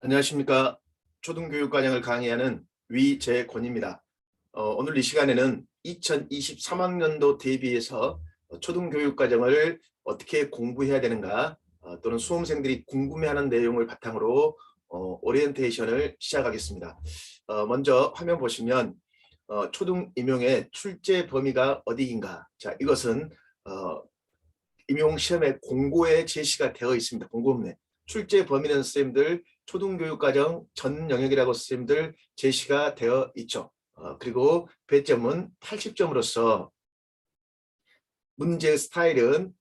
안녕하십니까. 초등교육과정을 강의하는 위재권입니다. 오늘 이 시간에는 2023학년도 대비해서 초등교육과정을 어떻게 공부해야 되는가 또는 수험생들이 궁금해하는 내용을 바탕으로 오리엔테이션을 시작하겠습니다. 먼저 화면 보시면 초등임용의 출제 범위가 어디인가. 자, 이것은 임용시험의 공고에 제시가 되어 있습니다. 공고문에. 출제 범위는 선생님들 초등교육과정 전 영역이라고 선생님들 제시가 되어 있죠. 그리고 배점은 80점으로서 문제 스타일은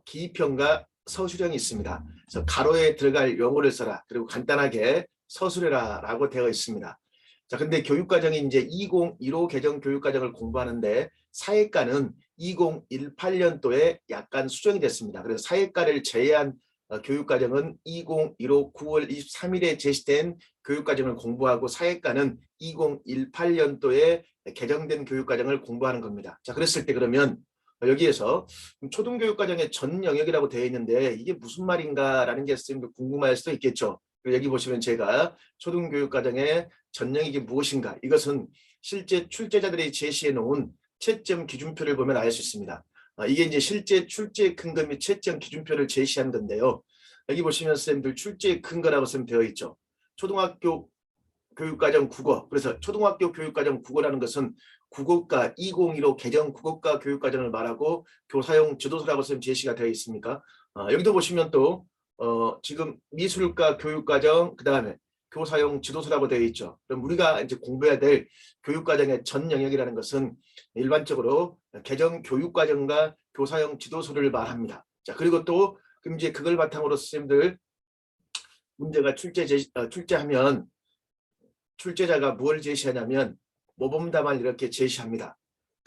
기평과 서술형이 있습니다. 그래서 가로에 들어갈 용어를 써라. 그리고 간단하게 서술해라 라고 되어 있습니다. 자, 근데 교육과정이 이제 2015 개정 교육과정을 공부하는데 사회과는 2018년도에 약간 수정이 됐습니다. 그래서 사회과를 제외한 교육과정은 2015 9월 23일에 제시된 교육과정을 공부하고 사회과는 2018년도에 개정된 교육과정을 공부하는 겁니다. 자, 그랬을 때 그러면 여기에서 초등교육과정의 전 영역이라고 되어 있는데 이게 무슨 말인가라는 게 궁금할 수도 있겠죠. 여기 보시면 제가 초등교육과정의 전 영역이 무엇인가, 이것은 실제 출제자들이 제시해 놓은 채점 기준표를 보면 알 수 있습니다. 이게 이제 실제 출제 근거 및 채점 기준표를 제시한 건데요. 여기 보시면 선생님들 출제 근거라고 되어 있죠. 초등학교 교육과정 국어. 그래서 초등학교 교육과정 국어라는 것은 국어과 2015 개정 국어과 교육과정을 말하고 교사용 지도서라고 제시가 되어 있습니까? 여기도 보시면 또 지금 미술과 교육과정, 그 다음에 교사용 지도서라고 되어 있죠. 그럼 우리가 이제 공부해야 될 교육과정의 전 영역이라는 것은 일반적으로 개정 교육과정과 교사용 지도서를 말합니다. 자, 그리고 또 그럼 이제 그걸 바탕으로 선생님들 문제가 출제하면 출제자가 뭘 제시하냐면 모범답안을 이렇게 제시합니다.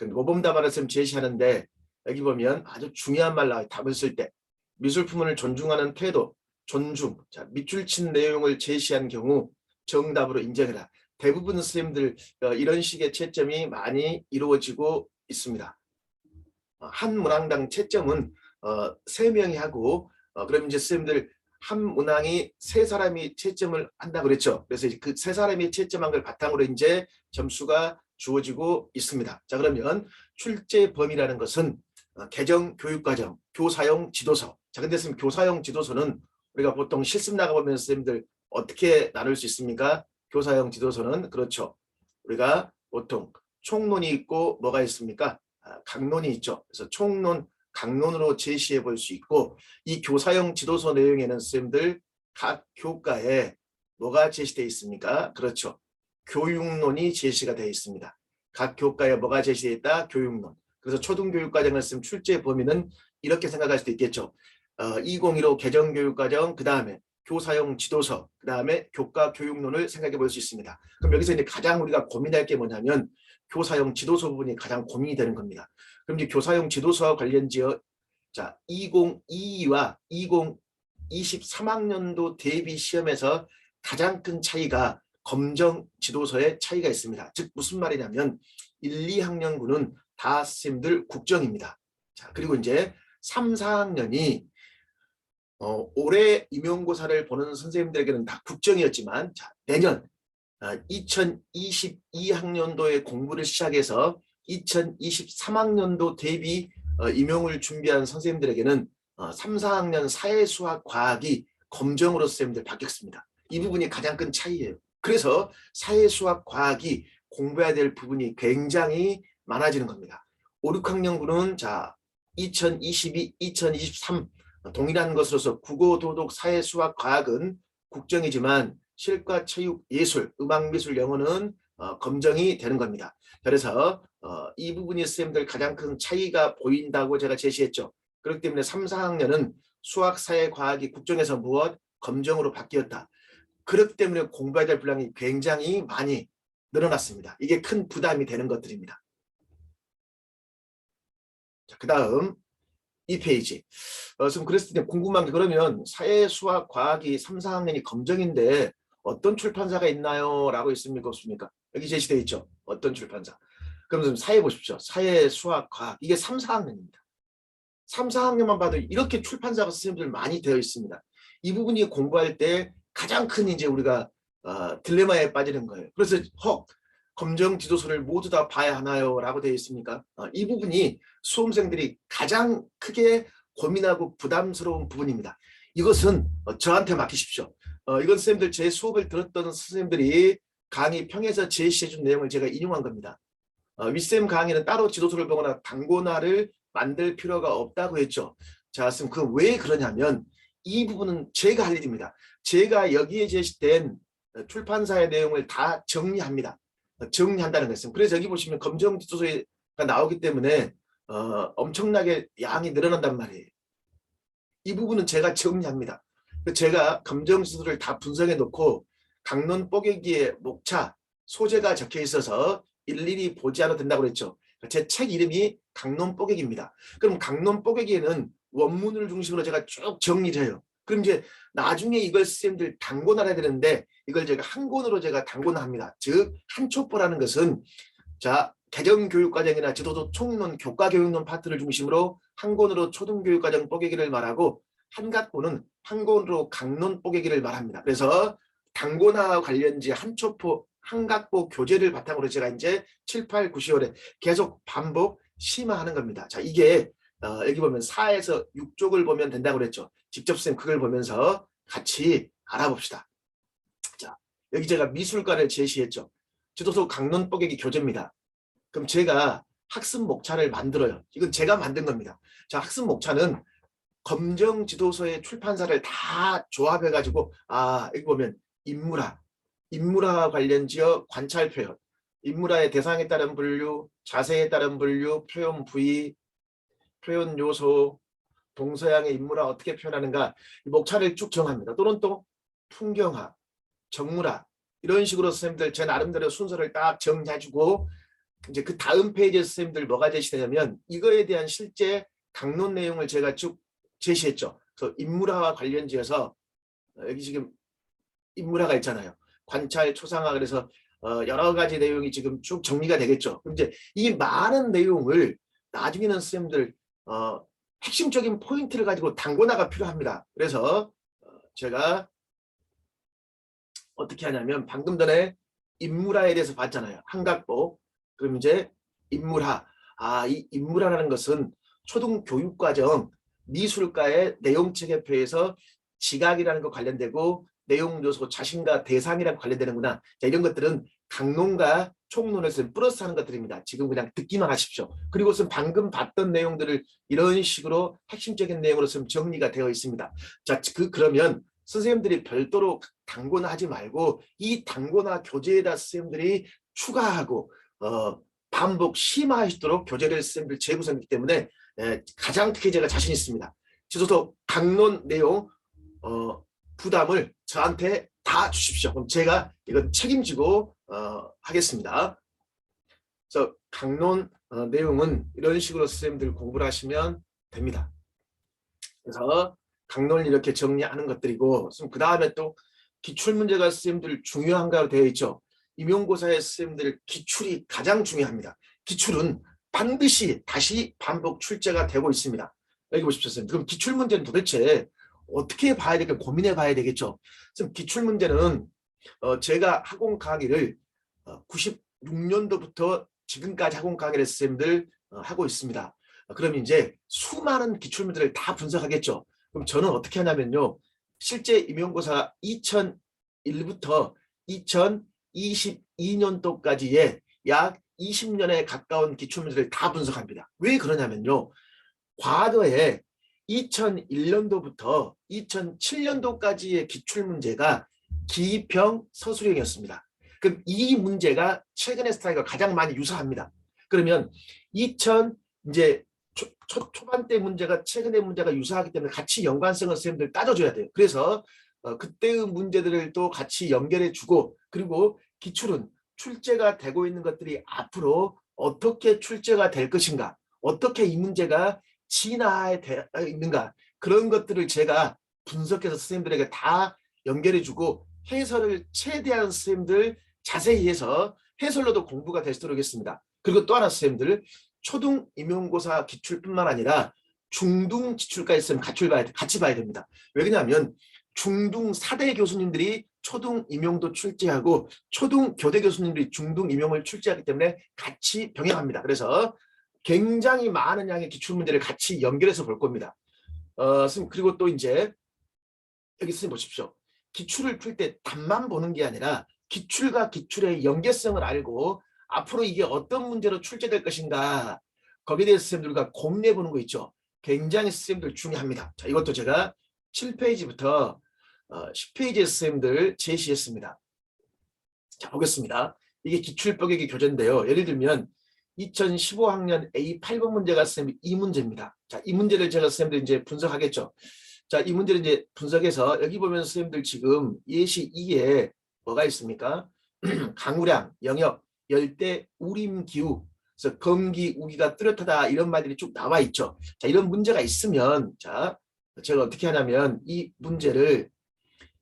모범답안을 제시하는데 여기 보면 아주 중요한 말 나와요. 답을 쓸 때 미술품을 존중하는 태도, 존중, 자, 밑줄 친 내용을 제시한 경우 정답으로 인정해라. 대부분 선생님들 이런 식의 채점이 많이 이루어지고 있습니다. 한 문항당 채점은 3명이 하고 그럼 이제 선생님들 한 문항이 3사람이 채점을 한다 그랬죠. 그래서 그 3사람이 채점한 걸 바탕으로 이제 점수가 주어지고 있습니다. 자, 그러면 출제 범위라는 것은 개정 교육과정, 교사용 지도서. 자, 근데 선생님 교사용 지도서는 우리가 보통 실습 나가보면 선생님들 어떻게 나눌 수 있습니까? 교사용 지도서는 그렇죠. 우리가 보통 총론이 있고 뭐가 있습니까? 강론이 있죠. 그래서 총론, 강론으로 제시해 볼 수 있고, 이 교사용 지도서 내용에는 선생님들 각 교과에 뭐가 제시되어 있습니까? 그렇죠. 교육론이 제시가 되어 있습니다. 각 교과에 뭐가 제시되어 있다? 교육론. 그래서 초등교육과정을 쓴 출제 범위는 이렇게 생각할 수도 있겠죠. 2015 개정교육과정, 그 다음에 교사용 지도서, 그 다음에 교과 교육론을 생각해 볼 수 있습니다. 그럼 여기서 이제 가장 우리가 고민할 게 뭐냐면 교사용 지도서 부분이 가장 고민이 되는 겁니다. 그럼 이제 교사용 지도서와 관련지어 자 2022와 2023학년도 대비 시험에서 가장 큰 차이가 검정 지도서의 차이가 있습니다. 즉 무슨 말이냐면 1, 2학년군은 다 선생님들 국정입니다. 자, 그리고 이제 3, 4학년이 올해 임용고사를 보는 선생님들에게는 다 국정이었지만 자, 내년 2022학년도에 공부를 시작해서 2023학년도 대비 임용을 준비한 선생님들에게는 3, 4학년 사회수학 과학이 검정으로 선생님들 바뀌었습니다. 이 부분이 가장 큰 차이예요. 그래서 사회수학 과학이 공부해야 될 부분이 굉장히 많아지는 겁니다. 5, 6학년군은 자 2022, 2023 동일한 것으로서 국어, 도덕, 사회, 수학, 과학은 국정이지만 실과, 체육, 예술, 음악, 미술, 영어는 검정이 되는 겁니다. 그래서 이 부분이 선생님들 가장 큰 차이가 보인다고 제가 제시했죠. 그렇기 때문에 3, 4학년은 수학, 사회, 과학이 국정에서 무엇? 검정으로 바뀌었다. 그렇기 때문에 공부해야 될 분량이 굉장히 많이 늘어났습니다. 이게 큰 부담이 되는 것들입니다. 자, 그 다음 이 페이지. 지금 그랬을 때 궁금한 게 그러면 사회, 수학, 과학이 3, 4학년이 검정인데 어떤 출판사가 있나요? 라고 있습니까? 없습니까? 여기 제시되어 있죠. 어떤 출판사. 그럼 좀 사회 보십시오. 사회, 수학, 과학. 이게 3, 4학년입니다. 3, 4학년만 봐도 이렇게 출판사가 선생님들 많이 되어 있습니다. 이 부분이 공부할 때 가장 큰 이제 우리가 딜레마에 빠지는 거예요. 그래서 검정 지도서를 모두 다 봐야 하나요? 라고 되어 있습니까? 이 부분이 수험생들이 가장 크게 고민하고 부담스러운 부분입니다. 이것은 저한테 맡기십시오. 이건 선생님들 제 수업을 들었던 선생님들이 강의 평에서 제시해준 내용을 제가 인용한 겁니다. 윗쌤 강의는 따로 지도서를 보거나 단권화를 만들 필요가 없다고 했죠. 자, 그럼 왜 그러냐면 이 부분은 제가 할 일입니다. 제가 여기에 제시된 출판사의 내용을 다 정리합니다. 정리한다는 것은. 그래서 여기 보시면 검정 지도서가 나오기 때문에 엄청나게 양이 늘어난단 말이에요. 이 부분은 제가 정리합니다. 제가 검정 지도서를 다 분석해 놓고 강론 뽀개기에 목차, 소재가 적혀 있어서 일일이 보지 않아도 된다고 그랬죠. 제 책 이름이 강론 뽀개기입니다. 그럼 강론 뽀개기에는 원문을 중심으로 제가 쭉 정리를 해요. 그럼 이제 나중에 이걸 선생님들 단권화해야 되는데 이걸 제가 한 권으로 제가 단권화합니다. 즉 한초보라는 것은 자 개정교육과정이나 지도서 총론, 교과교육론 파트를 중심으로 한 권으로 초등교육과정 뽀개기를 말하고 한각보는 한 권으로 강론 뽀개기를 말합니다. 그래서 단권화 관련지 한초보 한각보 교재를 바탕으로 제가 이제 7, 8, 9, 10월에 계속 반복 심화하는 겁니다. 자, 이게 여기 보면 4에서 6쪽을 보면 된다고 그랬죠. 직접 선생님 그걸 보면서 같이 알아봅시다. 자, 여기 제가 미술관을 제시했죠. 지도서 강론 뽀개기 교재입니다. 그럼 제가 학습 목차를 만들어요. 이건 제가 만든 겁니다. 자, 학습 목차는 검정 지도서의 출판사를 다 조합해가지고 여기 보면 인물화 관련지어 관찰 표현, 인물화의 대상에 따른 분류, 자세에 따른 분류, 표현 부위, 표현 요소, 동서양의 인물화 어떻게 표현하는가 이 목차를 쭉 정합니다. 또는 또 풍경화, 정물화 이런 식으로 선생님들 제 나름대로 순서를 딱 정리해주고 이제 그 다음 페이지에 선생님들 뭐가 제시되냐면 이거에 대한 실제 강론 내용을 제가 쭉 제시했죠. 그래서 인물화와 관련지어서 여기 지금 인물화가 있잖아요. 관찰, 초상화 그래서 여러 가지 내용이 지금 쭉 정리가 되겠죠. 그럼 이제 이 많은 내용을 나중에는 선생님들 핵심적인 포인트를 가지고 단권화가 필요합니다. 그래서 제가 어떻게 하냐면 방금 전에 인물화에 대해서 봤잖아요. 한각보. 그럼 이제 인물화. 이 인물화라는 것은 초등교육과정 미술과의 내용체계표에서 지각이라는 것 관련되고 내용 요소 자신과 대상이랑 관련되는구나. 자, 이런 것들은 강론과 총론에서 플러스하는 것들입니다. 지금 그냥 듣기만 하십시오. 그리고선 방금 봤던 내용들을 이런 식으로 핵심적인 내용으로 정리가 되어 있습니다. 자, 그러면 선생님들이 별도로 단권화하지 말고 이 단권화 교재에다 선생님들이 추가하고 반복 심화하시도록 교재를 선생님들 재구성했기 때문에 가장 크게 제가 자신 있습니다. 지도서 강론 내용 부담을 저한테 다 주십시오. 그럼 제가 이건 책임지고 하겠습니다. 그래서 강론 내용은 이런 식으로 선생님들 공부를 하시면 됩니다. 그래서 강론을 이렇게 정리하는 것들이고 그 다음에 또 기출문제가 선생님들 중요한가로 되어 있죠. 임용고사의 선생님들 기출이 가장 중요합니다. 기출은 반드시 다시 반복 출제가 되고 있습니다. 여기 보십시오. 선생님. 그럼 기출문제는 도대체 어떻게 봐야 될까 고민해 봐야 되겠죠. 그럼 기출문제는 제가 학원 강의를 96년도부터 지금까지 학원 강의를 선생님들 하고 있습니다. 그럼 이제 수많은 기출문제를 다 분석하겠죠. 그럼 저는 어떻게 하냐면요. 실제 임용고사 2001부터 2022년도까지의 약 20년에 가까운 기출문제를 다 분석합니다. 왜 그러냐면요. 과거에 2001년도부터 2007년도까지의 기출문제가 기입형 서술형이었습니다. 그럼 이 문제가 최근의 스타일과 가장 많이 유사합니다. 그러면 이제 초반때 문제가 최근의 문제가 유사하기 때문에 같이 연관성을 선생님들 따져줘야 돼요. 그래서 그때의 문제들을 또 같이 연결해주고 그리고 기출은 출제가 되고 있는 것들이 앞으로 어떻게 출제가 될 것인가 어떻게 이 문제가 진화해 있는가 그런 것들을 제가 분석해서 선생님들에게 다 연결해주고 해설을 최대한 선생님들 자세히 해서 해설로도 공부가 될 수 있도록 하겠습니다. 그리고 또 하나 선생님들 초등 임용고사 기출뿐만 아니라 중등 지출까지 있으면 같이 봐야 됩니다. 왜냐하면 중등 4대 교수님들이 초등 임용도 출제하고 초등 교대 교수님들이 중등 임용을 출제하기 때문에 같이 병행합니다. 그래서 굉장히 많은 양의 기출문제를 같이 연결해서 볼 겁니다. 그리고 또 이제 여기 선생님 보십시오. 기출을 풀 때 답만 보는 게 아니라 기출과 기출의 연계성을 알고 앞으로 이게 어떤 문제로 출제될 것인가 거기에 대해서 선생님들과 고민해 보는 거 있죠. 굉장히 선생님들 중요합니다. 자, 이것도 제가 7페이지부터 10페이지에 선생님들 제시했습니다. 자, 보겠습니다. 이게 기출법액의 교재인데요. 예를 들면 2015학년 A8번 문제가 선생님 이 문제입니다. 자, 이 문제를 제가 선생님들 이제 분석하겠죠. 자, 이 문제를 이제 분석해서 여기 보면 선생님들 지금 예시 2에 뭐가 있습니까? 강우량, 영역, 열대, 우림, 기후, 그래서 검기, 우기가 뚜렷하다 이런 말들이 쭉 나와 있죠. 자, 이런 문제가 있으면 자, 제가 어떻게 하냐면 이 문제를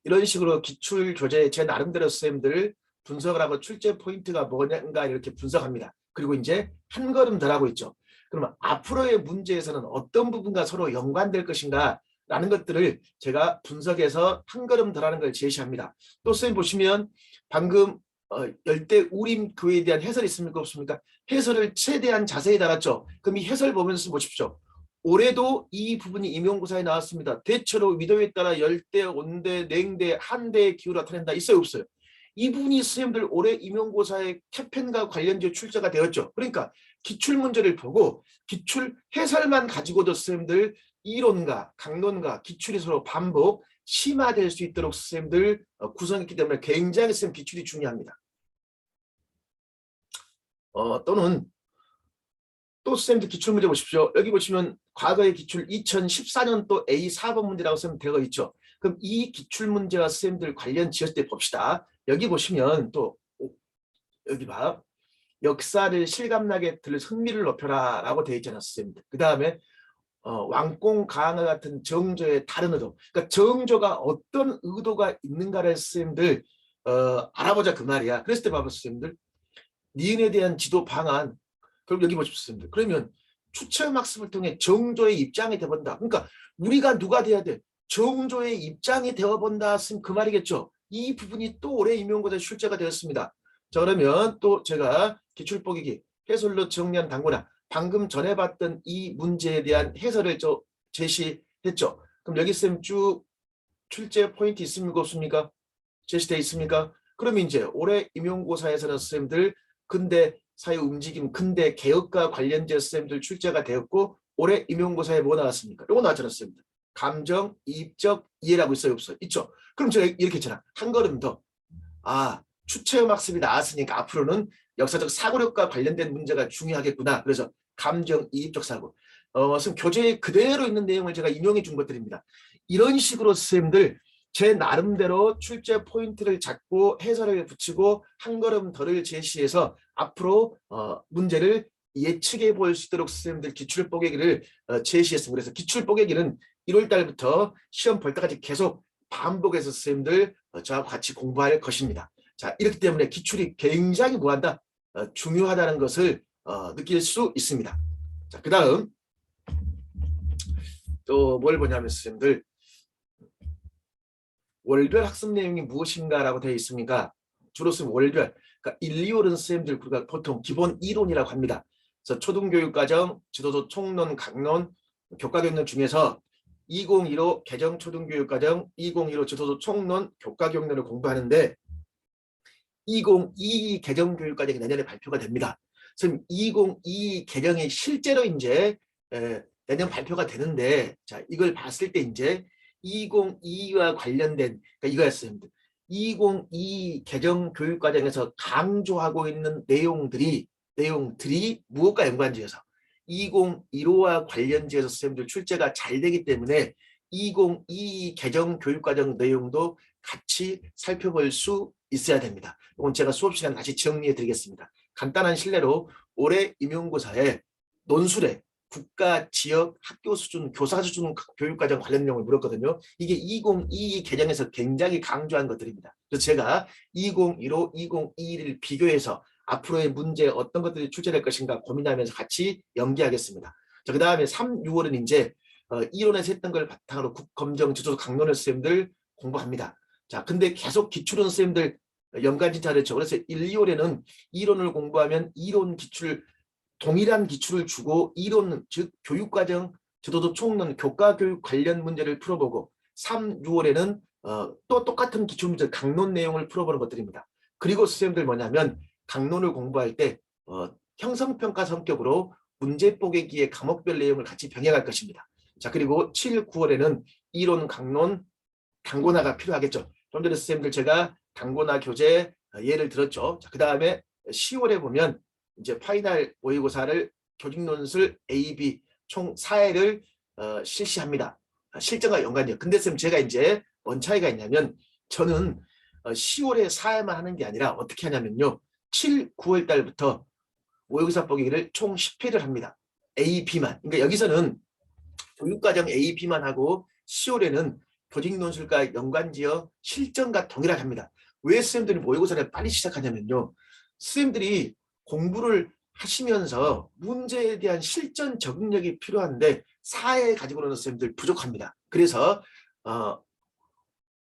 이런 식으로 기출 교재 제 나름대로 선생님들 분석을 하고 출제 포인트가 뭐냐인가 이렇게 분석합니다. 그리고 이제 한 걸음 더 하고 있죠. 그러면 앞으로의 문제에서는 어떤 부분과 서로 연관될 것인가 라는 것들을 제가 분석해서 한 걸음 더 하는 걸 제시합니다. 또 선생님 보시면 방금 열대 우림 교에 대한 해설이 있습니까 없습니까? 해설을 최대한 자세히 달았죠. 그럼 이 해설 보면서 보십시오. 올해도 이 부분이 임용고사에 나왔습니다. 대체로 위도에 따라 열대, 온대, 냉대, 한대의 기후를 나타낸다. 있어요 없어요? 이 부분이 선생님들 올해 임용고사의 캐펜과 관련지어 출제가 되었죠. 그러니까 기출문제를 보고 기출 해설만 가지고도 선생님들 이론과 강론과 기출이 서로 반복 심화될 수 있도록 선생님들 구성했기 때문에 굉장히 선생님 기출이 중요합니다. 또는 또 선생님들 기출문제 보십시오. 여기 보시면 과거의 기출 2014년도 A4번 문제라고 선생님 되어 있죠. 그럼 이 기출문제와 선생님들 관련 지었을 때 봅시다. 여기 보시면 또 여기 봐. 역사를 실감나게 들을 흥미를 높여라 라고 되어 있잖아 선생님들. 그 다음에 왕공 가항과 같은 정조의 다른 의도, 그러니까 정조가 어떤 의도가 있는가를 선생님들 알아보자 그 말이야. 그랬을 때 봐봐 선생님들 니은에 대한 지도 방안. 그럼 여기 보십시오 선생님들. 그러면 추체험 학습을 통해 정조의 입장이 되어본다. 그러니까 우리가 누가 돼야 돼? 정조의 입장이 되어본다 선생님 그 말이겠죠. 이 부분이 또 올해 임용고사에 출제가 되었습니다. 자, 그러면 또 제가 기출보기기 해설로 정리한 단고나 방금 전에 봤던 이 문제에 대한 해설을 제시했죠. 그럼 여기 쌤 쭉 출제 포인트 있습니까 없습니까? 제시되어 있습니까? 그럼 이제 올해 임용고사에서는 쌤들 근대 사회 움직임, 근대 개혁과 관련된 쌤들 출제가 되었고 올해 임용고사에 뭐 나왔습니까? 이거 나왔잖아요 쌤들. 감정, 이입적 이해라고 있어요 없어요? 있죠. 그럼 제가 이렇게 했잖아. 한 걸음 더. 추체험 학습이 나왔으니까 앞으로는 역사적 사고력과 관련된 문제가 중요하겠구나. 그래서 감정, 이입적 사고. 지금 교재에 그대로 있는 내용을 제가 인용해 준 것들입니다. 이런 식으로 선생님들 제 나름대로 출제 포인트를 잡고 해설을 붙이고 한 걸음 더를 제시해서 앞으로 문제를 예측해 볼 수 있도록 선생님들 기출 뽀개기를 제시했습니다. 그래서 기출 뽀개기는 1월 달부터 시험 볼 때까지 계속 반복해서 선생님들 저하고 같이 공부할 것입니다. 자, 이렇기 때문에 기출이 굉장히 뭐한다? 중요하다는 것을 느낄 수 있습니다. 자, 그 다음 또 뭘 보냐면 선생님들 월별 학습 내용이 무엇인가라고 되어 있습니까? 주로 쓰면 월별. 그러니까 1, 2월은 선생님들 우리가 보통 기본 이론이라고 합니다. 그래서 초등교육과정, 지도서 총론, 강론, 교과경론 중에서 2015 개정초등교육과정, 2015 지도서 총론, 교과경론을 공부하는데 2022 개정교육과정이 내년에 발표가 됩니다. 지금 2022 개정이 실제로 이제 내년 발표가 되는데, 자 이걸 봤을 때 이제 2022와 관련된 그러니까 이거였습니다. 2022 개정 교육과정에서 강조하고 있는 내용들이 무엇과 연관지어서 2015와 관련지어서 선생님들 출제가 잘 되기 때문에 2022 개정 교육과정 내용도 같이 살펴볼 수 있어야 됩니다. 이건 제가 수업 시간 다시 정리해 드리겠습니다. 간단한 실례로 올해 임용고사에 논술에 국가, 지역, 학교 수준, 교사 수준 교육과정 관련 내용을 물었거든요. 이게 2022 개정에서 굉장히 강조한 것들입니다. 그래서 제가 2015, 2021을 비교해서 앞으로의 문제에 어떤 것들이 출제될 것인가 고민하면서 같이 연기하겠습니다. 자, 그 다음에 3, 6월은 이제 이론에서 했던 걸 바탕으로 국검정, 지도서, 강론을 선생님들 공부합니다. 자, 근데 계속 기출은 선생님들 연관지 잘했죠. 그래서 1, 2월에는 이론을 공부하면 이론 기출, 동일한 기출을 주고 이론, 즉 교육과정 지도도 총론 교과교육 관련 문제를 풀어보고 3, 6월에는 또 똑같은 기출문제 강론 내용을 풀어보는 것들입니다. 그리고 선생님들 뭐냐면 강론을 공부할 때 형성평가 성격으로 문제 뽀개기의 과목별 내용을 같이 병행할 것입니다. 자, 그리고 7, 9월에는 이론, 강론, 단고나가 필요하겠죠. 좀 전에 선생님들 제가 단고나 교재 예를 들었죠. 자, 그 다음에 10월에 보면 이제 파이널 모의고사를 교직논술 A, B 총 4회를 실시합니다. 실전과 연관이요. 근데 선생님 제가 이제 뭔 차이가 있냐면 저는 10월에 4회만 하는 게 아니라 어떻게 하냐면요. 7, 9월 달부터 모의고사 보기를 총 10회를 합니다. A, B만. 그러니까 여기서는 교육과정 A, B만 하고 10월에는 교직논술과 연관지어 실전과 동일하게 합니다. 왜 선생님들이 모의고사를 빨리 시작하냐면요. 선생님들이 공부를 하시면서 문제에 대한 실전 적응력이 필요한데 4회 가지고는 선생님들 부족합니다. 그래서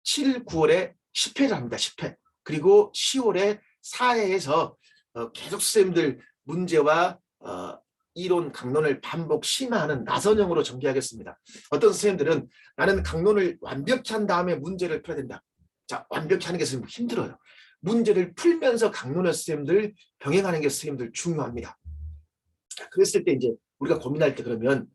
7, 9월에 10회를 합니다. 10회. 그리고 10월에 4회에서 계속 선생님들 문제와 이론 강론을 반복 심화하는 나선형으로 전개하겠습니다. 어떤 선생님들은 나는 강론을 완벽히 한 다음에 문제를 풀어야 된다. 자, 완벽히 하는 게 선생님 힘들어요. 문제를 풀면서 강론을 선생님들 병행하는 게 선생님들 중요합니다. 그랬을 때 이제 우리가 고민할 때 그러면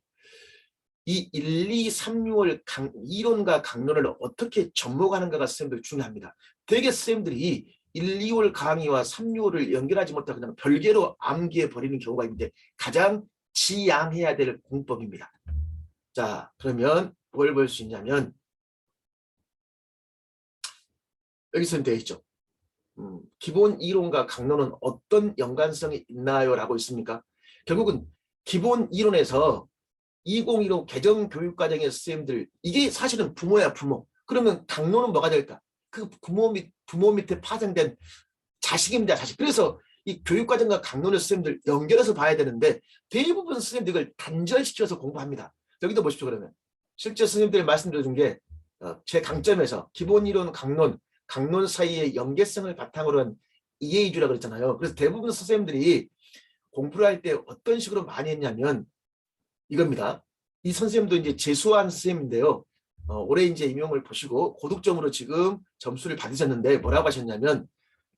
이 1, 2, 3, 6월 이론과 강론을 어떻게 접목하는가가 선생님들 중요합니다. 되게 선생님들이 1, 2월 강의와 3, 6월을 연결하지 못하고 그냥 별개로 암기해 버리는 경우가 있는데 가장 지양해야 될 공법입니다. 자, 그러면 뭘 볼 수 있냐면 여기서 되어 있죠. 기본 이론과 강론은 어떤 연관성이 있나요? 라고 있습니까? 결국은 기본 이론에서 2015 개정교육과정의 선생님들 이게 사실은 부모야 부모. 그러면 강론은 뭐가 될까? 그 부모 밑에 파생된 자식입니다. 자식. 그래서 이 교육과정과 강론의 선생님들 연결해서 봐야 되는데 대부분 선생님들 이걸 단절시켜서 공부합니다. 여기도 보십시오. 그러면 실제 선생님들이 말씀드려준 게 제 강점에서 기본 이론 강론 사이의 연계성을 바탕으로 한 이해이주라 그랬잖아요. 그래서 대부분 선생님들이 공부를 할 때 어떤 식으로 많이 했냐면 이겁니다. 이 선생님도 이제 재수한 선생님인데요. 올해 이제 임용을 보시고 고득점으로 지금 점수를 받으셨는데 뭐라고 하셨냐면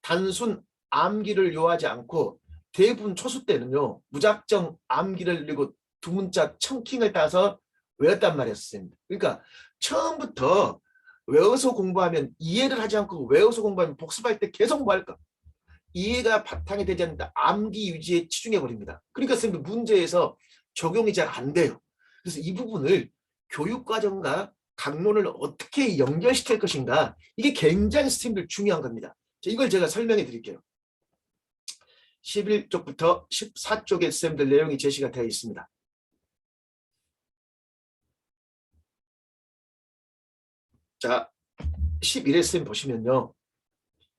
단순 암기를 요하지 않고 대부분 초수 때는요. 무작정 암기를 늘리고 두 문자 청킹을 따서 외웠단 말이에요. 선생님. 그러니까 처음부터 외워서 공부하면 이해를 하지 않고 외워서 공부하면 복습할 때 계속 뭐 할까? 이해가 바탕이 되지 않는다. 암기 유지에 치중해 버립니다. 그러니까 선생님 문제에서 적용이 잘 안 돼요. 그래서 이 부분을 교육과정과 강론을 어떻게 연결시킬 것인가 이게 굉장히 선생님들 중요한 겁니다. 이걸 제가 설명해 드릴게요. 11쪽부터 14쪽의 선생님들 내용이 제시가 되어 있습니다. 자, 11회 선생님 보시면요.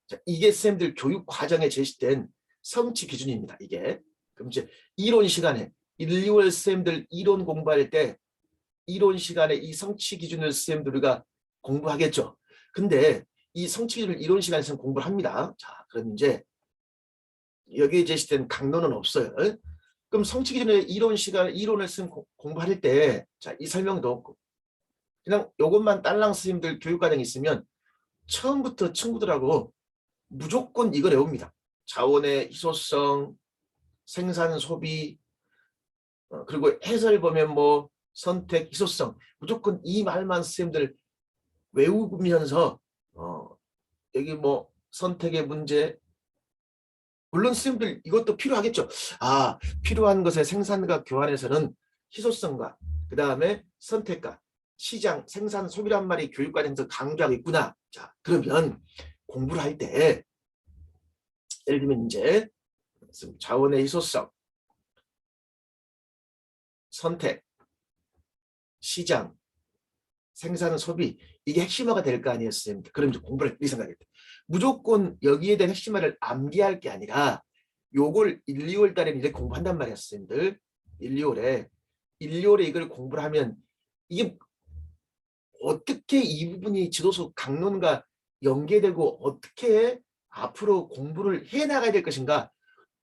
자, 이게 선생님들 교육 과정에 제시된 성취 기준입니다. 이게. 그럼 이제 이론 시간에 1, 2월 선생님들 이론 공부할 때 이론 시간에 이 성취 기준을 선생님들 우리가 공부하겠죠. 근데 이 성취 기준을 이론 시간에서 공부를 합니다. 자, 그럼 이제 여기에 제시된 강론은 없어요. 그럼 성취 기준의 이론을 쓴 공부할 때 자, 이 설명도 없고 그냥 요것만 딸랑 선생님들 교육과정이 있으면 처음부터 친구들하고 무조건 이걸 외웁니다. 자원의 희소성, 생산, 소비, 그리고 해설 보면 뭐 선택, 희소성 무조건 이 말만 선생님들 외우면서 여기 뭐 선택의 문제 물론 선생님들 이것도 필요하겠죠. 아, 필요한 것의 생산과 교환에서는 희소성과 그 다음에 선택과 시장, 생산, 소비란 말이 교육과정에서 강조하고 있구나. 자, 그러면 공부를 할 때 예를 들면 이제 자원의 희소성, 선택, 시장, 생산, 소비 이게 핵심화가 될 거 아니에요, 선생님. 그럼 이제 공부를 이렇게 생각했대. 무조건 여기에 대한 핵심화를 암기할 게 아니라 요걸 1, 2월 달에 이제 공부한단 말이야, 선생님들. 1, 2월에 이걸 공부를 하면 이게 어떻게 이 부분이 지도서 강론과 연계되고 어떻게 앞으로 공부를 해나가야 될 것인가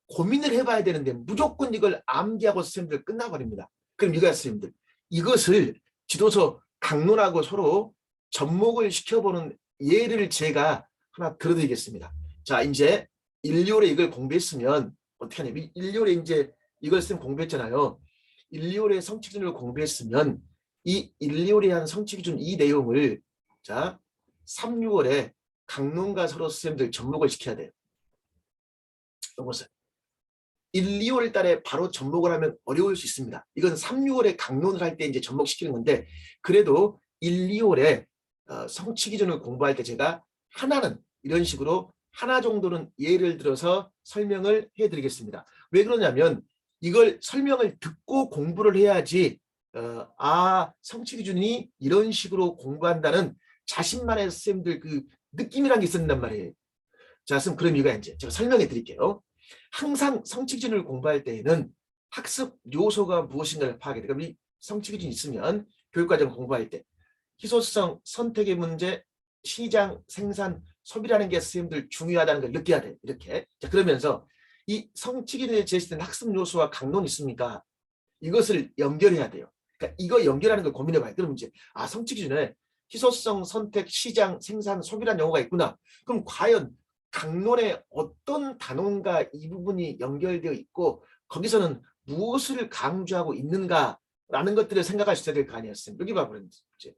고민을 해봐야 되는데 무조건 이걸 암기하고 선생님들 끝나버립니다. 그럼 이거야 선생님들. 이것을 지도서 강론하고 서로 접목을 시켜보는 예를 제가 하나 들어드리겠습니다. 자, 이제 1, 2월에 이걸 공부했으면 어떻게 하냐면 1, 2월에 이제 이걸 쌤 공부했잖아요. 1, 2월에 성취기준을 공부했으면 이 1, 2월에 한 성취기준 이 내용을 자 3, 6월에 강론과 서로 쌤들 접목을 시켜야 돼요. 이것을 1, 2월 달에 바로 접목을 하면 어려울 수 있습니다. 이건 3, 6월에 강론을 할 때 이제 접목시키는 건데 그래도 1, 2월에 성취 기준을 공부할 때 제가 하나는 이런 식으로 하나 정도는 예를 들어서 설명을 해드리겠습니다. 왜 그러냐면 이걸 설명을 듣고 공부를 해야지 성취 기준이 이런 식으로 공부한다는 자신만의 쌤들 그 느낌이란 게 있었단 말이에요. 자, 그럼 이거 이제 제가 설명해 드릴게요. 항상 성취 기준을 공부할 때에는 학습 요소가 무엇인가를 파악해야 돼요. 그럼 이 성취 기준이 있으면 교육과정 공부할 때 희소성, 선택의 문제, 시장, 생산, 소비라는 게 선생님들 중요하다는 걸 느껴야 돼요. 이렇게. 자, 그러면서 이 성취 기준에 제시된 학습 요소와 강론이 있습니까? 이것을 연결해야 돼요. 그러니까 이거 연결하는 걸 고민해봐요. 그럼 이제 성취 기준에 희소성, 선택, 시장, 생산, 소비라는 용어가 있구나. 그럼 과연 강론에 어떤 단원과 이 부분이 연결되어 있고 거기서는 무엇을 강조하고 있는가라는 것들을 생각할 수 있어야 될 거 아니었어요. 여기 봐보는 이제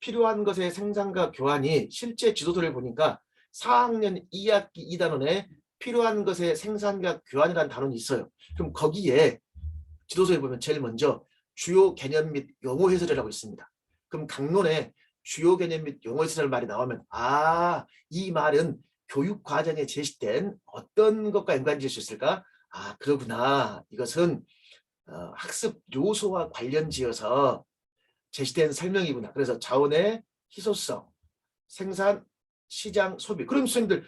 필요한 것의 생산과 교환이 실제 지도서를 보니까 4학년 2학기 2단원에 필요한 것의 생산과 교환이라는 단원이 있어요. 그럼 거기에 지도서에 보면 제일 먼저 주요 개념 및 용어 해설이라고 있습니다. 그럼 강론에 주요 개념 및 용어 해설 말이 나오면 이 말은 교육 과정에 제시된 어떤 것과 연관될 수 있을까? 그러구나. 이것은 학습 요소와 관련지어서 제시된 설명이구나. 그래서 자원의 희소성, 생산, 시장, 소비. 그럼 선생님들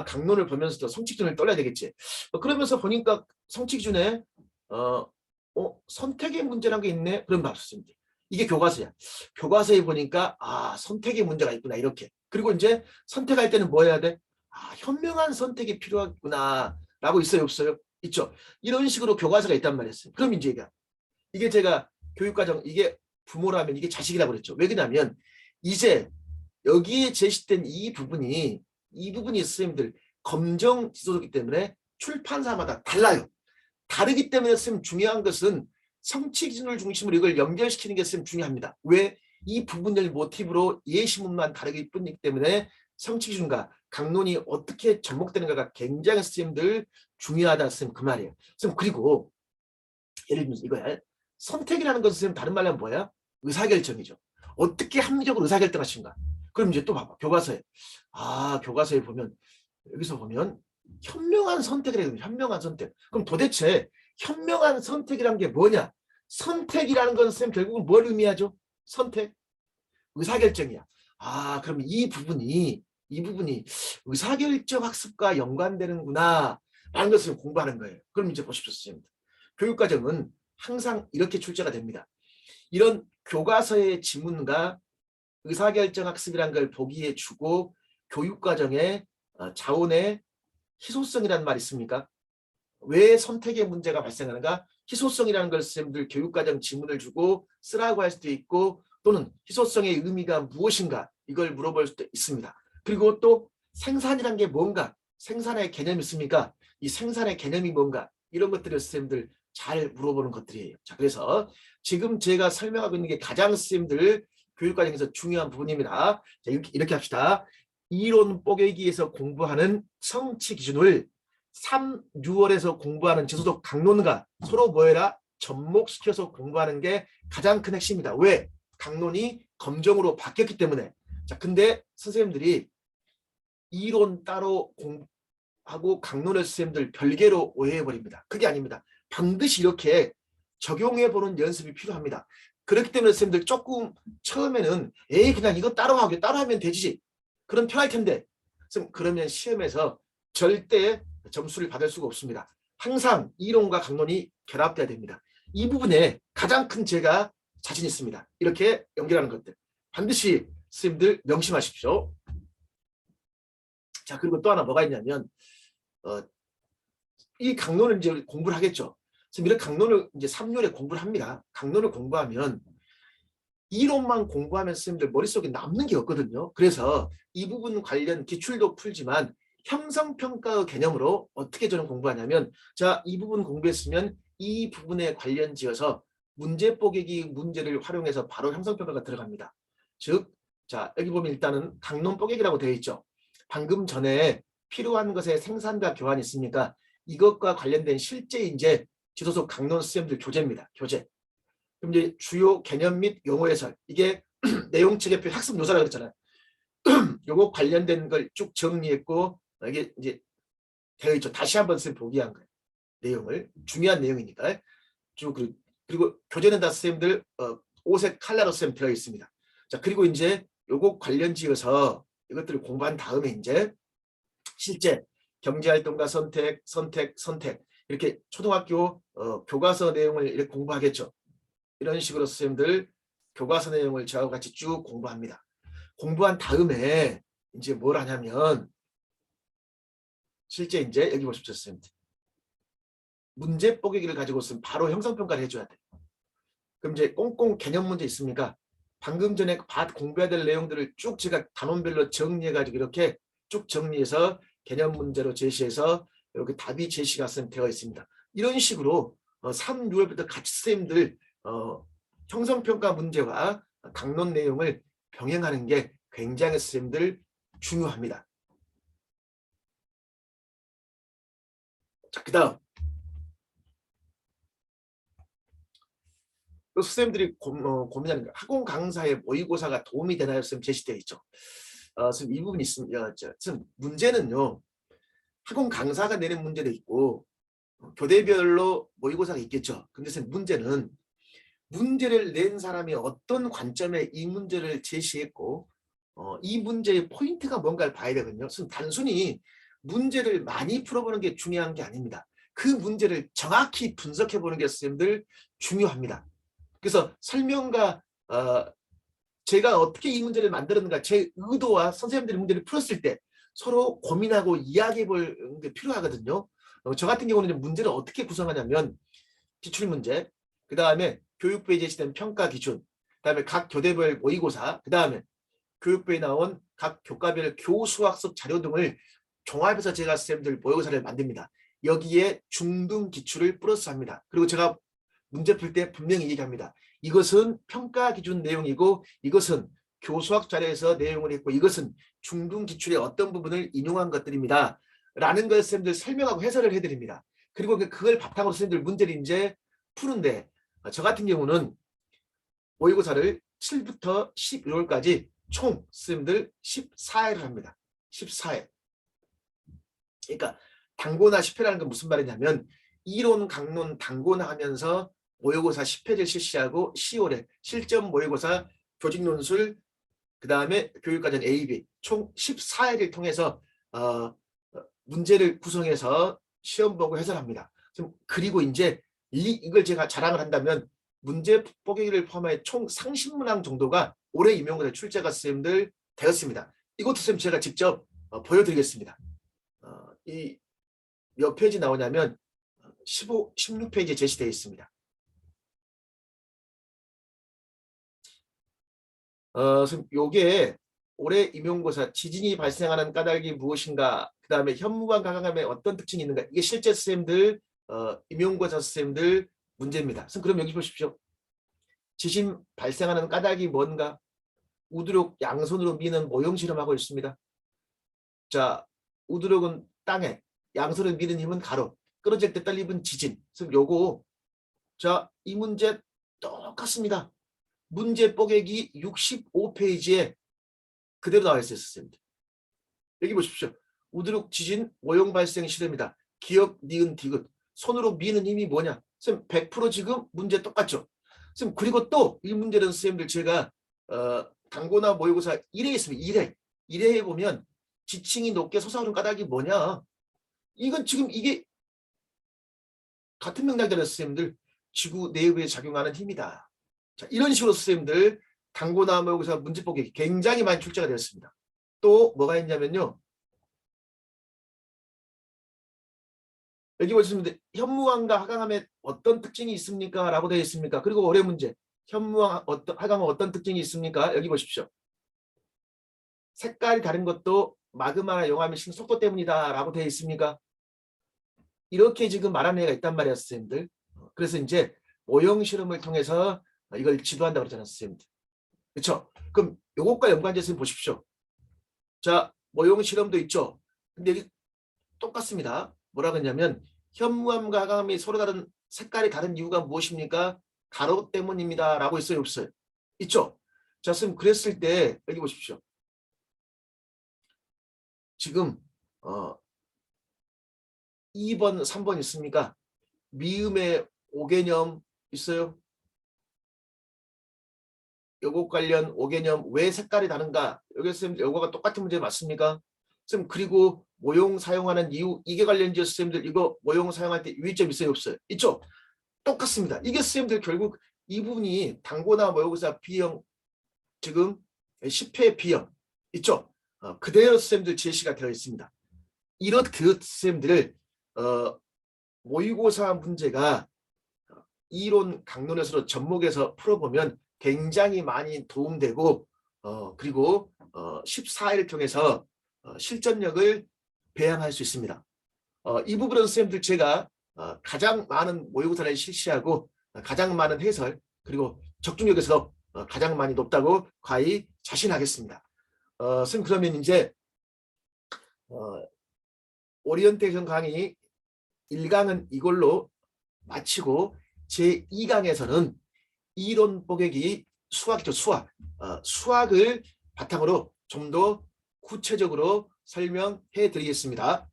강론을 보면서도 성취기준을 떠나야 되겠지. 그러면서 보니까 성취기준에 선택의 문제라는 게 있네. 그럼 봤습니다. 이게 교과서야. 교과서에 보니까 선택의 문제가 있구나 이렇게. 그리고 이제 선택할 때는 뭐 해야 돼? 현명한 선택이 필요하구나 라고 있어요 없어요? 있죠. 이런 식으로 교과서가 있단 말이었어요. 그럼 이제 이게 제가 교육과정 이게 부모라면 이게 자식이라고 그랬죠. 왜 그러냐면 이제 여기에 제시된 이 부분이 선생님들 검정 지도서이기 때문에 출판사마다 달라요. 다르기 때문에 선생님 중요한 것은 성취 기준을 중심으로 이걸 연결시키는 게 선생님 중요합니다. 왜? 이 부분을 모티브로 예시문만 다르기 뿐이기 때문에 성취 기준과 강론이 어떻게 접목되는가가 굉장히 선생님들 중요하다 선생님 그 말이에요. 선생님 그리고 예를 들면 이거야. 선택이라는 것은 선생님 다른 말로 하면 뭐야? 의사결정이죠. 어떻게 합리적으로 의사결정하신가? 그럼 이제 또 봐봐. 교과서에. 교과서에 보면 여기서 보면 현명한 선택을 해야 됩니다. 현명한 선택. 그럼 도대체 현명한 선택이란 게 뭐냐? 선택이라는 건 선생님 결국은 뭘 의미하죠? 선택. 의사결정이야. 그럼 이 부분이 의사결정 학습과 연관되는구나 라는 것을 공부하는 거예요. 그럼 이제 보십시오. 선생님. 교육과정은 항상 이렇게 출제가 됩니다. 이런 교과서의 지문과 의사결정 학습이란 걸 보기에 주고 교육과정에 자원의 희소성이라는 말이 있습니까? 왜 선택의 문제가 발생하는가? 희소성이라는 걸 선생님들 교육과정 지문을 주고 쓰라고 할 수도 있고 또는 희소성의 의미가 무엇인가 이걸 물어볼 수도 있습니다. 그리고 또 생산이란 게 뭔가? 생산의 개념이 있습니까? 이 생산의 개념이 뭔가? 이런 것들을 선생님들 잘 물어보는 것들이에요. 자, 그래서 지금 제가 설명하고 있는 게 가장 선생님들 교육과정에서 중요한 부분입니다. 자, 이렇게 합시다. 이론 뽀개기에서 공부하는 성취 기준을 3, 6월에서 공부하는 지도적 강론과 서로 뭐해라? 접목시켜서 공부하는 게 가장 큰 핵심이다. 왜? 강론이 검정으로 바뀌었기 때문에. 자, 근데 선생님들이 이론 따로 공부하고 강론을 선생님들 별개로 오해해버립니다. 그게 아닙니다. 반드시 이렇게 적용해보는 연습이 필요합니다. 그렇기 때문에 선생님들 조금 처음에는 그냥 이거 따로 하면 되지. 그럼 편할 텐데 그러면 시험에서 절대 점수를 받을 수가 없습니다. 항상 이론과 강론이 결합돼야 됩니다. 이 부분에 가장 큰 제가 자신 있습니다. 이렇게 연결하는 것들 반드시 선생님들 명심하십시오. 자, 그리고 또 하나 뭐가 있냐면 이 강론을 이제 공부를 하겠죠. 그래서 이런 강론을 이제 3륜에 공부를 합니다. 강론을 공부하면 이론만 공부하면 선생님들 머릿속에 남는 게 없거든요. 그래서 이 부분 관련 기출도 풀지만 형성평가의 개념으로 어떻게 저는 공부하냐면, 자, 이 부분 공부했으면 이 부분에 관련 지어서 문제 뽀개기 문제를 활용해서 바로 형성평가가 들어갑니다. 즉, 자, 여기 보면 일단은 강론 뽀개기라고 되어 있죠. 방금 전에 필요한 것의 생산과 교환이 있으니까 이것과 관련된 실제 이제 지도서 강론 선생님들 교재입니다. 교재. 그럼 이제 주요 개념 및 용어 해설, 이게 내용체계표 학습 요소라고 그랬잖아요. 요거 관련된 걸 쭉 정리했고 이게 이제 되어 있죠. 다시 한번 보기 위한 거예요. 내용을 중요한 내용이니까 쭉. 그리고 교재는 다 선생님들 오색 칼라로 선생님 되어 있습니다. 자, 그리고 이제 요거 관련 지어서 이것들을 공부한 다음에 이제 실제 경제활동가 선택 이렇게 초등학교 교과서 내용을 이렇게 공부하겠죠. 이런 식으로 선생님들 교과서 내용을 저하고 같이 쭉 공부합니다. 공부한 다음에 이제 뭘 하냐면 실제 이제 여기 보십시오, 선생님들. 문제 뽀개기를 가지고 있으면 바로 형성평가를 해줘야 돼요. 그럼 이제 꽁꽁 개념 문제 있습니까? 방금 전에 공부해야 될 내용들을 쭉 제가 단원별로 정리해가지고 이렇게 쭉 정리해서 개념 문제로 제시해서 이렇게 답이 제시가 되어 있습니다. 이런 식으로 3, 6월부터 같이 선생님들 형성평가 문제와 강론 내용을 병행하는 게 굉장히 선생님들 중요합니다. 자, 그 다음 선생님들이 고민하는 거, 학원 강사의 모의고사가 도움이 되나요? 선생님 제시되어 있죠. 선생님 이 부분이 있습니다. 선생님 문제는요, 학원 강사가 내는 문제도 있고 교대별로 모의고사가 있겠죠. 근데 선생님 문제는 문제를 낸 사람이 어떤 관점에 이 문제를 제시했고 이 문제의 포인트가 뭔가를 봐야 되거든요. 단순히 문제를 많이 풀어보는 게 중요한 게 아닙니다. 그 문제를 정확히 분석해 보는 게 선생님들 중요합니다. 그래서 설명과 제가 어떻게 이 문제를 만들었는가, 제 의도와 선생님들이 문제를 풀었을 때 서로 고민하고 이야기해 볼 게 필요하거든요. 저 같은 경우는 문제를 어떻게 구성하냐면 기출문제, 그 다음에 교육부에 제시된 평가 기준, 그 다음에 각 교대별 모의고사, 그 다음에 교육부에 나온 각 교과별 교수학습 자료 등을 종합해서 제가 선생님들 모의고사를 만듭니다. 여기에 중등 기출을 플러스 합니다. 그리고 제가 문제 풀 때 분명히 얘기합니다. 이것은 평가 기준 내용이고 이것은 교수학 자료에서 내용을 했고 이것은 중등 기출의 어떤 부분을 인용한 것들입니다. 라는 걸 선생님들 설명하고 해설을 해드립니다. 그리고 그걸 바탕으로 선생님들 문제를 이제 푸는데 저 같은 경우는 모의고사를 7부터 11월까지 총 선생님들 14회를 합니다. 14회. 그러니까 단고나 10회라는 건 무슨 말이냐면 이론 강론 단고나 하면서 모의고사 10회를 실시하고 10월에 실전 모의고사 조직논술, 그 다음에 교육과정 A, B 총 14회를 통해서 문제를 구성해서 시험 보고 해설합니다. 그리고 이제 이걸 제가 자랑을 한다면 문제 뽀개기를 포함해 총 30문항 정도가 올해 임용고사 출제가 선생님들 되었습니다. 이것도 선생님 제가 직접 보여드리겠습니다. 이 몇 페이지 나오냐면 16페이지에 제시되어 있습니다. 요게 올해 임용고사 지진이 발생하는 까닭이 무엇인가, 그 다음에 현무관 가감에 어떤 특징이 있는가, 이게 실제 선생님들 임용고사 선생님들 문제입니다. 그럼 여기 보십시오. 지진 발생하는 까닭이 뭔가, 우드룩 양손으로 미는 모형 실험하고 있습니다. 자, 우드룩은 땅에, 양손을 미는 힘은 가로, 끊어질 때 떨리는 지진. 그래서 요거 자, 이 문제 똑같습니다. 문제 뽀개기 65페이지에 그대로 나와 있어요, 선생님들. 여기 보십시오. 우드룩 지진 모형 발생 시대입니다. 기역, 니은, 디귿. 손으로 미는 힘이 뭐냐? 선생님 100% 지금 문제 똑같죠? 선생님 그리고 또 이 문제는 선생님들 제가 단고나 모의고사 1회 있습니다. 1회에 보면 지층이 높게 솟아오른 까닭이 뭐냐? 이건 지금 이게 같은 맥락이잖아요, 선생님들. 지구 내부에 작용하는 힘이다. 자, 이런 식으로 선생님들 당고나 모의고사 문제폭이 굉장히 많이 출제가 되었습니다. 또 뭐가 있냐면요. 여기 보시면 현무암과 하강암에 어떤 특징이 있습니까? 라고 되어 있습니까? 그리고 어려운 문제. 현무암, 하강암 어떤 특징이 있습니까? 여기 보십시오. 색깔이 다른 것도 마그마나 용암의 식 속도 때문이다 라고 되어 있습니까? 이렇게 지금 말하는 애가 있단 말이야, 선생님들. 그래서 이제 모형 실험을 통해서 이걸 지도한다고 그러잖아요, 선생님들. 그렇죠? 그럼 요것과 연관돼서 보십시오. 자, 모형 실험도 있죠. 근데 여기 똑같습니다. 뭐라고 했냐면 현무암과 하강암이 서로 다른 색깔이 다른 이유가 무엇입니까? 가로 때문입니다. 라고 있어요, 없어요? 있죠? 자, 선생님 그랬을 때 여기 보십시오. 지금 2번, 3번 있습니까? 미음의 5개념 있어요? 요거 관련 5개념 왜 색깔이 다른가? 여기 선생님 요거가 똑같은 문제 맞습니까? 선생님 그리고 모형 사용하는 이유 이게 관련지어 선생님들 이거 모형 사용할 때 유의점 있어요, 없어요? 있죠? 똑같습니다. 이게 선생님들 결국 이 부분이 당고나 모의고사 B형 지금 10회 B형 있죠? 그대로 선생님들 제시가 되어 있습니다. 이런 그 선생님들을 모의고사 문제가 이론 강론에서 접목해서 풀어보면 굉장히 많이 도움되고 그리고 14일 통해서 실전력을 배양할 수 있습니다. 이 부분은 선생님들 제가 가장 많은 모의고사를 실시하고 가장 많은 해설 그리고 적중력에서 가장 많이 높다고 과히 자신하겠습니다. 선생님 그러면 이제 오리엔테이션 강의 1강은 이걸로 마치고 제2강에서는 이론 뽀개기 수학이죠. 수학을 바탕으로 좀 더 구체적으로 설명해 드리겠습니다.